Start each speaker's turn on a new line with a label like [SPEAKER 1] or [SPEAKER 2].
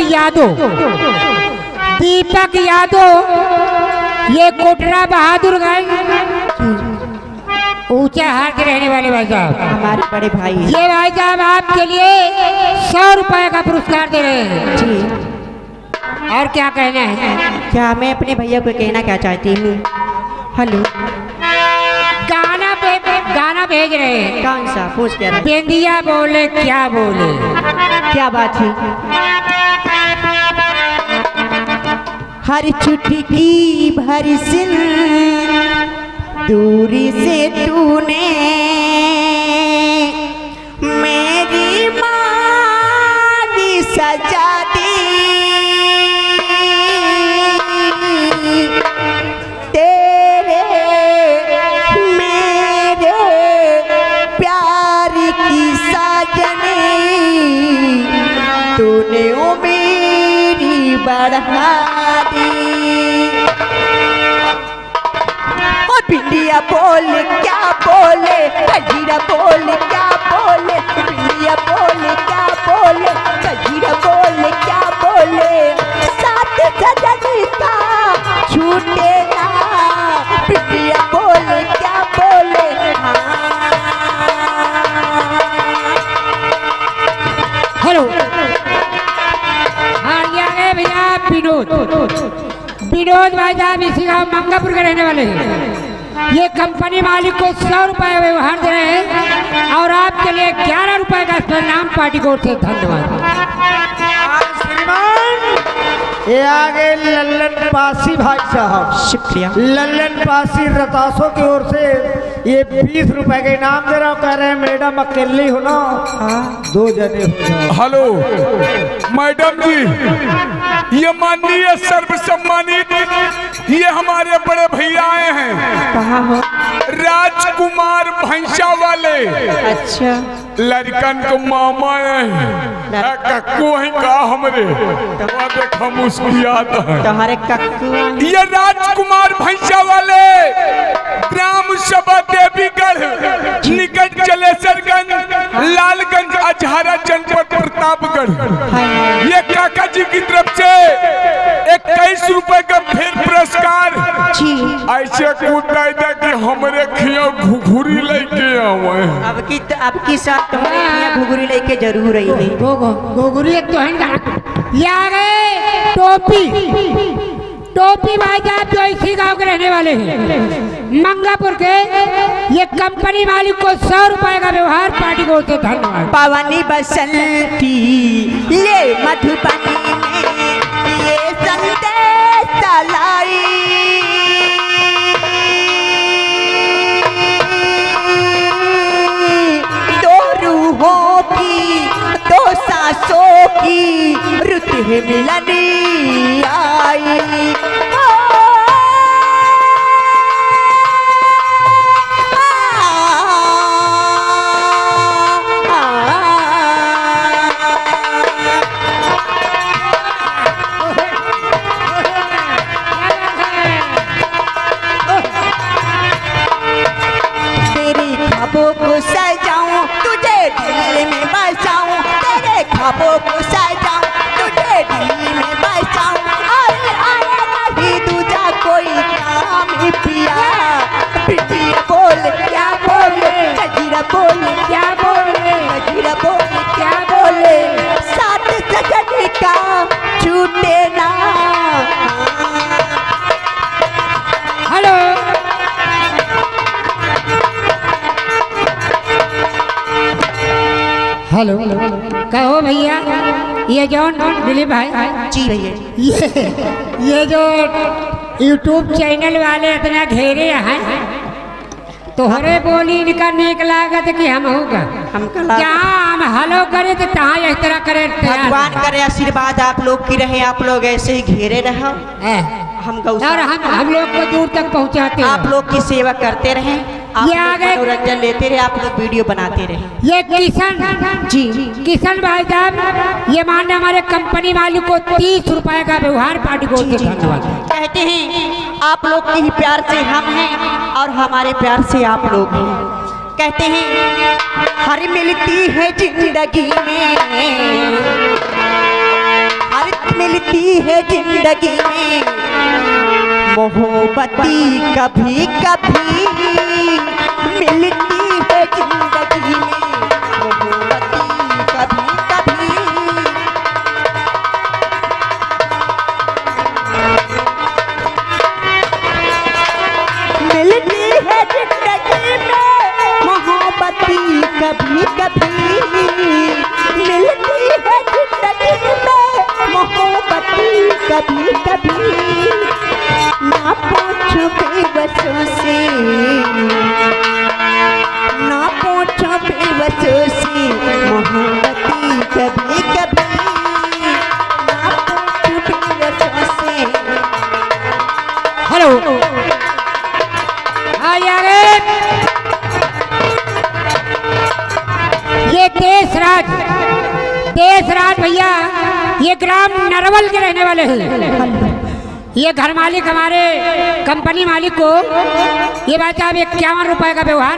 [SPEAKER 1] यादव, दीपक यादव, ये कोटरा बहादुर गंज ऊंचा हार के रहने वाले भाई साहब,
[SPEAKER 2] हमारे बड़े भाई हैं।
[SPEAKER 1] ये भाई साहब आपके लिए 100 रुपए का पुरस्कार दे रहे हैं
[SPEAKER 2] जी।
[SPEAKER 1] और क्या कहना है?
[SPEAKER 2] क्या मैं अपने भैया को कहना क्या चाहती हूँ? हेलो,
[SPEAKER 1] गाना भेज रहे हैं।
[SPEAKER 2] कौन सा? पूछ क्या रहे?
[SPEAKER 1] बेंदिया बोले क्या बोले।
[SPEAKER 2] क्या बात है? हर चुटकी भर सिल दूरी से तूने मेरी माँ की सजा दी, तेरे मेरे प्यार की साजनी तूने ओ मेरी बढ़ा दी। और बिंदिया बोले क्या बोले, कजीरा बोले क्या बोले, बिंदिया बोले क्या बोले, कजीरा बोले क्या बोले, साथ सजनी का छूटे ना, बिंदिया बोले क्या बोले।
[SPEAKER 1] हेलो, हाँ ये आ गए भैया विनोद भाई साहब, इसी गाँव मंगापुर के रहने वाले हैं। ये कंपनी मालिक को 100 रुपए व्यवहार दे रहे हैं और आपके लिए 11 रुपए का इनाम पार्टी कोर्ट से। धन्यवाद।
[SPEAKER 3] ये आगे लल्लन पासी भाई साहब,
[SPEAKER 2] शुक्रिया।
[SPEAKER 3] लल्लन पासी रतासों की ओर से ये 20 रुपए के इनाम दे रहा हूँ। कह रहे हैं मैडम अकेली हो ना, 2 जने हो जाओ।
[SPEAKER 4] हेलो मैडम जी, ये माननीय सर्व सम्मानित ये हमारे बड़े भैया आए हैं।
[SPEAKER 2] कहाँ हो?
[SPEAKER 4] राजकुमार भैंसा वाले।
[SPEAKER 2] अच्छा,
[SPEAKER 4] लड़कन को मामा है कक्कू है का हमरे देखा मुस्कुराता है
[SPEAKER 2] तुम्हारे कक्कू।
[SPEAKER 4] ये राजकुमार भैंसा वाले ग्राम सभा देवीगढ़ निकट जलेसरगंज लालगंज अजहरा जनपद प्रतापगढ़। ये काका जी की तरफ से 21 रुपए का फिर पुरस्कार ऐसे कूदा कि हमरे खिया घुघुरी लेके आवे।
[SPEAKER 2] अब की साथ तुम्हारे घुघुरी लेके जरूर आई है।
[SPEAKER 1] घुघुरी तो है। ये आ गए टोपी भाई साहब, जो इसी गांव के रहने वाले हैं, मंगापुर के। ये कंपनी मालिक को 100 रुपए का व्यवहार पार्टी को से। धन्यवाद।
[SPEAKER 2] पावनी बसंती ये मधुबनी में ये संदेश लाई, दो रूहों की दो सांसों की रुत है मिलनी आई। को सजाऊं तुझे दिल में बसाऊं, तेरे ख्वाबों को सजाऊं तुझे दिल में बसाऊं। अरे आया नहीं दूजा कोई काम ही पिया, पिटिया बोले क्या बोले, कजीरा बोले क्या बोले, कजीरा बोले क्या बोले, साथ सजने का छूटे ना।
[SPEAKER 1] हेलो, हेलो, कहो भैया, ये जॉन दिलीप भाई।
[SPEAKER 2] जी भैया।
[SPEAKER 1] ये जो यूट्यूब चैनल वाले इतना घेरे हैं, तोहरे बोली इनका नेक लागत कि हम होगा। जहाँ हम हलो करे तो तहाँ इस तरह करे।
[SPEAKER 2] भगवान करे आशीर्वाद आप लोग की रहे, आप लोग ऐसे ही घेरे रहो। हम
[SPEAKER 1] और हम लोग को दूर तक पहुँचाते,
[SPEAKER 2] आप लोग की सेवा करते रहे, आप मनोरंजन लेते रहे, आप लोग वीडियो बनाते रहे।
[SPEAKER 1] ये किशन भाई साहब, ये मानने हमारे कंपनी मालिक को 30 रुपए का व्यवहार पार्टी को धन्यवाद।
[SPEAKER 2] कहते हैं आप लोग के ही प्यार से हम हैं और हमारे प्यार से आप लोग हैं। कहते हैं हर मिलती है जिंदगी में, हर मिलती है जिंदगी में मोहब्बती कभी कभी, मिलती है जिंदगी में मोहब्बती कभी कभी। मिलती है जिंदगी में मोहब्बती कभी कभी, मिलती है जिंदगी में मोहब्बती कभी कभी। ना पूछो बेबसों से, ना पूछो बेबसों से मोहब्बती कभी कभी, ना पूछो बेबसों से।
[SPEAKER 1] हेलो हाँ यार, ये देश राज भैया, ये ग्राम नरवल के रहने वाले हैं। ये घर मालिक हमारे कंपनी मालिक को ये भाई साहब 51 रुपए का व्यवहार